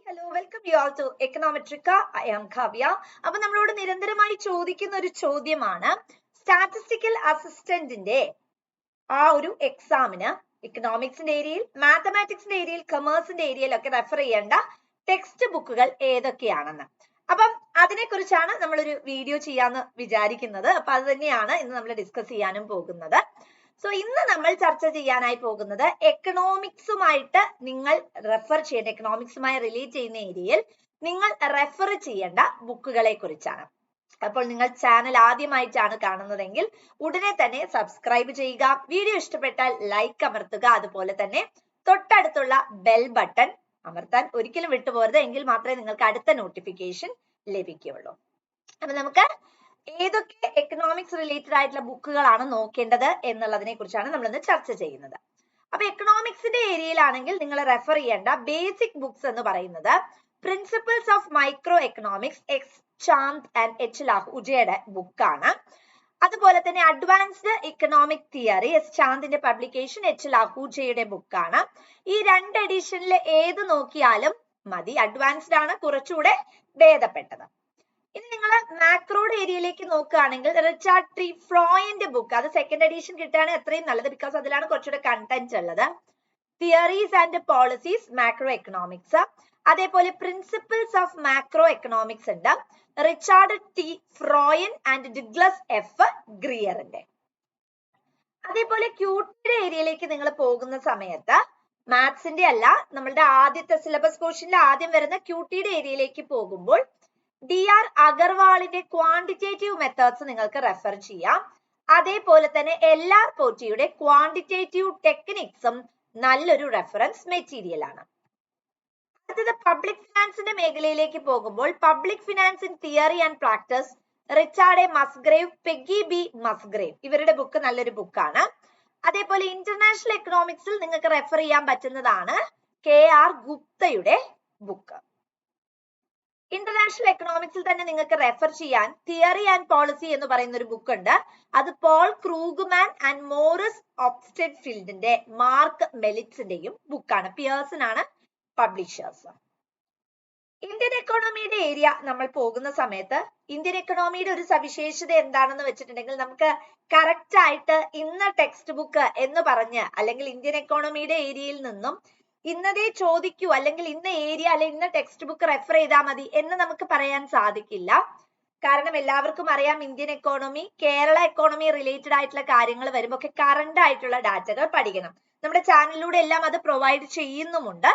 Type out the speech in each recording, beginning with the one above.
hello, welcome you all to Econometrica. I am Kavya. അപ്പോൾ നമ്മളോട് നിരന്തരമായി ചോദിക്കുന്ന ഒരു ചോദ്യമാണ് സ്റ്റാറ്റിസ്റ്റിക്കൽ അസിസ്റ്റന്റിന്റെ ആ ഒരു എക്സാമിന് ഇക്കണോമിക്സിന്റെ ഏരിയയിൽ, മാത്തമാറ്റിക്സിന്റെ ഏരിയയിൽ, കൊമേഴ്സിന്റെ ഏരിയയിലൊക്കെ റെഫർ ചെയ്യേണ്ട ടെക്സ്റ്റ് ബുക്കുകൾ ഏതൊക്കെയാണെന്ന്. അപ്പം അതിനെക്കുറിച്ചാണ് നമ്മളൊരു വീഡിയോ ചെയ്യാന്ന് വിചാരിക്കുന്നത്. അപ്പൊ അത് തന്നെയാണ് ഇന്ന് നമ്മൾ ഡിസ്കസ് ചെയ്യാനും പോകുന്നത്. സോ ഇന്ന് നമ്മൾ ചർച്ച ചെയ്യാനായി പോകുന്നത് എക്കണോമിക്സുമായിട്ട് നിങ്ങൾ റെഫർ ചെയ്യേണ്ട, എക്കണോമിക്സുമായി റിലേറ്റ് ചെയ്യുന്ന ഏരിയയിൽ നിങ്ങൾ റെഫർ ചെയ്യേണ്ട ബുക്കുകളെ കുറിച്ചാണ്. അപ്പോൾ നിങ്ങൾ ചാനൽ ആദ്യമായിട്ടാണ് കാണുന്നതെങ്കിൽ ഉടനെ തന്നെ സബ്സ്ക്രൈബ് ചെയ്യുക, വീഡിയോ ഇഷ്ടപ്പെട്ടാൽ ലൈക്ക് അമർത്തുക, അതുപോലെ തന്നെ തൊട്ടടുത്തുള്ള ബെൽ ബട്ടൺ അമർത്താൻ ഒരിക്കലും വിട്ടുപോകരുത്, എങ്കിൽ മാത്രമേ നിങ്ങൾക്ക് അടുത്ത നോട്ടിഫിക്കേഷൻ ലഭിക്കുകയുള്ളൂ. അപ്പൊ നമുക്ക് ഏതൊക്കെ എക്കണോമിക്സ് റിലേറ്റഡ് ആയിട്ടുള്ള ബുക്കുകളാണ് നോക്കേണ്ടത് എന്നുള്ളതിനെ കുറിച്ചാണ് നമ്മൾ ഇന്ന് ചർച്ച ചെയ്യുന്നത്. അപ്പൊ എക്കണോമിക്സിന്റെ ഏരിയയിലാണെങ്കിൽ നിങ്ങൾ റെഫർ ചെയ്യേണ്ട ബേസിക് ബുക്സ് എന്ന് പറയുന്നത് principles of micro economics S Chand and H ലാഹൂജയുടെ ബുക്കാണ്. അതുപോലെ തന്നെ അഡ്വാൻസ്ഡ് ഇക്കണോമിക് തിയറി എസ് ചാന്ദിന്റെ പബ്ലിക്കേഷൻ എച്ച് ലാഹൂജയുടെ ബുക്കാണ്. ഈ രണ്ട് എഡിഷനിൽ ഏത് നോക്കിയാലും മതി, അഡ്വാൻസ്ഡ് ആണ് കുറച്ചുകൂടെ ഭേദപ്പെട്ടത്. ഇനി നിങ്ങൾ മാക്രോയുടെ ഏരിയയിലേക്ക് നോക്കുകയാണെങ്കിൽ റിച്ചാർഡ് ടി ഫ്രോയിന്റെ ബുക്ക്, അത് സെക്കൻഡ് എഡിഷൻ കിട്ടുകയാണെങ്കിൽ അത്രയും നല്ലത്, ബിക്കോസ് അതിലാണ് കുറച്ചുകൂടെ കണ്ടന്റ് ഉള്ളത്. Theories and policies macro economics, അതേപോലെ പ്രിൻസിപ്പിൾസ് ഓഫ് മാക്രോ എക്കണോമിക്സ് ഉണ്ട്, റിച്ചാർഡ് ടി ഫ്രോയൻ ആൻഡ് ഡിഗ്ലസ് എഫ് ഗ്രിയറിന്റെ. അതേപോലെ ക്യൂട്ടിയുടെ ഏരിയയിലേക്ക് നിങ്ങൾ പോകുന്ന സമയത്ത് മാത്സിന്റെ അല്ല, നമ്മളുടെ ആദ്യത്തെ സിലബസ് പോർഷനിൽ ആദ്യം വരുന്ന ക്യൂട്ടിയുടെ ഏരിയയിലേക്ക് പോകുമ്പോൾ DR അഗർവാളിന്റെ ക്വാണ്ടിറ്റേറ്റീവ് മെത്തേഡ്സ് നിങ്ങൾക്ക് റെഫർ ചെയ്യാം. അതേപോലെ തന്നെ LR പോറ്റിയുടെ ക്വാണ്ടിറ്റേറ്റീവ് ടെക്നിക്സും നല്ലൊരു റെഫറൻസ് മെറ്റീരിയൽ ആണ്. അടുത്തത് പബ്ലിക് ഫിനാൻസിന്റെ മേഖലയിലേക്ക് പോകുമ്പോൾ public finance in theory and practice Richard A Musgrave, Peggy B Musgrave, ഇവരുടെ ബുക്ക് നല്ലൊരു ബുക്കാണ്. അതേപോലെ ഇന്റർനാഷണൽ എക്കണോമിക്സിൽ നിങ്ങൾക്ക് റെഫർ ചെയ്യാൻ പറ്റുന്നതാണ് KR ഗുപ്തയുടെ ബുക്ക്. ഇന്റർനാഷണൽ എക്കണോമിക്സിൽ തന്നെ നിങ്ങൾക്ക് റെഫർ ചെയ്യാൻ തിയറി ആൻഡ് പോളിസി എന്ന് പറയുന്ന ഒരു ബുക്ക് ഉണ്ട്. അത് പോൾ ക്രൂഗ്മാൻ ആൻഡ് മോറിസ് ഒബ്സ്റ്റെഡ്ഫീൽഡിന്റെ മാർക്ക് മെലിറ്റ്സിന്റെയും ബുക്കാണ്. പിയേഴ്സൺ ആണ് പബ്ലിഷേഴ്സ്. ഇന്ത്യൻ എക്കോണമിയുടെ ഏരിയ നമ്മൾ പോകുന്ന സമയത്ത് ഇന്ത്യൻ എക്കോണമിയുടെ ഒരു സവിശേഷത എന്താണെന്ന് വെച്ചിട്ടുണ്ടെങ്കിൽ നമുക്ക് കറക്റ്റ് ആയിട്ട് ഇന്ന ടെക്സ്റ്റ് ബുക്ക് എന്ന് പറഞ്ഞ്, അല്ലെങ്കിൽ ഇന്ത്യൻ എക്കോണമിയുടെ ഏരിയയിൽ നിന്നും ഇന്നതേ ചോദിക്കൂ, അല്ലെങ്കിൽ ഇന്ന ഏരിയ അല്ലെങ്കിൽ ഇന്ന ടെക്സ്റ്റ് ബുക്ക് റെഫർ ചെയ്താൽ മതി എന്ന് നമുക്ക് പറയാൻ സാധിക്കില്ല. കാരണം എല്ലാവർക്കും അറിയാം Indian economy, Kerala economy related ആയിട്ടുള്ള കാര്യങ്ങൾ വരുമ്പോൾ ഒക്കെ കറണ്ട് ആയിട്ടുള്ള ഡാറ്റകൾ പഠിക്കണം. നമ്മുടെ ചാനലിലൂടെ എല്ലാം അത് പ്രൊവൈഡ് ചെയ്യുന്നുമുണ്ട്.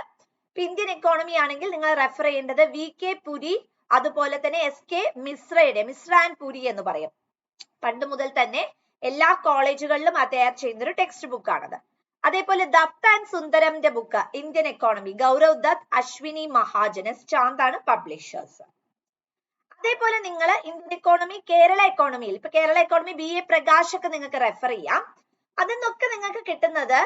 ഇന്ത്യൻ എക്കോണമി ആണെങ്കിൽ നിങ്ങൾ റെഫർ ചെയ്യേണ്ടത് VK പുരി, അതുപോലെ തന്നെ SK മിശ്രയുടെ, മിശ്ര ആൻഡ് പുരി എന്ന് പറയും. പണ്ട് മുതൽ തന്നെ എല്ലാ കോളേജുകളിലും തയ്യാർ ചെയ്യുന്ന ഒരു ടെക്സ്റ്റ് ബുക്ക് ആണത്. അതേപോലെ ദത്ത് ആൻഡ് സുന്ദരംന്റെ book Indian economy, Gaurav Datt, Ashwini Mahajan, ചാന്താണ് പബ്ലിഷേഴ്സ്. അതേപോലെ നിങ്ങൾ ഇന്ത്യൻ എക്കോണമി, കേരള എക്കോണമിയിൽ ഇപ്പൊ കേരള എക്കോണമി BA പ്രകാശ് ഒക്കെ നിങ്ങൾക്ക് റെഫർ ചെയ്യാം. അതിന്നൊക്കെ നിങ്ങൾക്ക് കിട്ടുന്നത്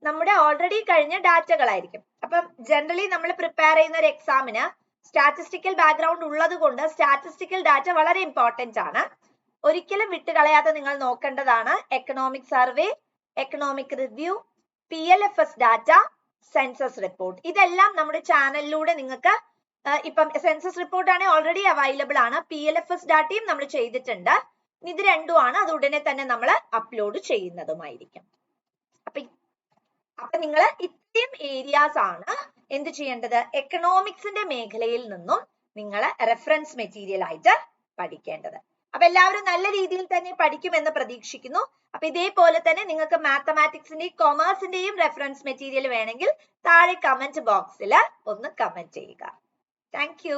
നമ്മുടെ ഓൾറെഡി കഴിഞ്ഞ ഡാറ്റകളായിരിക്കും. അപ്പം ജനറലി നമ്മൾ പ്രിപ്പയർ ചെയ്യുന്ന ഒരു എക്സാമിന് സ്റ്റാറ്റിസ്റ്റിക്കൽ ബാക്ക്ഗ്രൗണ്ട് ഉള്ളത് കൊണ്ട് സ്റ്റാറ്റിസ്റ്റിക്കൽ ഡാറ്റ വളരെ ഇമ്പോർട്ടന്റ് ആണ്. ഒരിക്കലും വിട്ടുകളയാതെ നിങ്ങൾ നോക്കേണ്ടതാണ് economic survey, economic review, PLFS data, census report. ഇതെല്ലാം നമ്മുടെ ചാനലിലൂടെ നിങ്ങൾക്ക് ഇപ്പം സെൻസസ് റിപ്പോർട്ട് ആണ് ഓൾറെഡി അവൈലബിൾ ആണ്, PLFS ഡാറ്റയും നമ്മൾ ചെയ്തിട്ടുണ്ട്. ഇത് രണ്ടുമാണ്, അത് ഉടനെ തന്നെ നമ്മൾ അപ്ലോഡ് ചെയ്യുന്നതുമായിരിക്കും. അപ്പൊ നിങ്ങൾ ഇത്രയും ഏരിയാസ് ആണ് എന്ത് ചെയ്യേണ്ടത്, എക്കണോമിക്സിന്റെ മേഖലയിൽ നിന്നും നിങ്ങൾ റെഫറൻസ് മെറ്റീരിയൽ ആയിട്ട് പഠിക്കേണ്ടത്. അപ്പൊ എല്ലാവരും നല്ല രീതിയിൽ തന്നെ പഠിക്കുമെന്ന് പ്രതീക്ഷിക്കുന്നു. അപ്പൊ ഇതേപോലെ തന്നെ നിങ്ങൾക്ക് മാത്തമാറ്റിക്സിന്റെയും കൊമേഴ്സിന്റെയും റെഫറൻസ് മെറ്റീരിയൽ വേണമെങ്കിൽ താഴെ കമന്റ് ബോക്സിൽ ഒന്ന് കമന്റ് ചെയ്യുക. Thank you.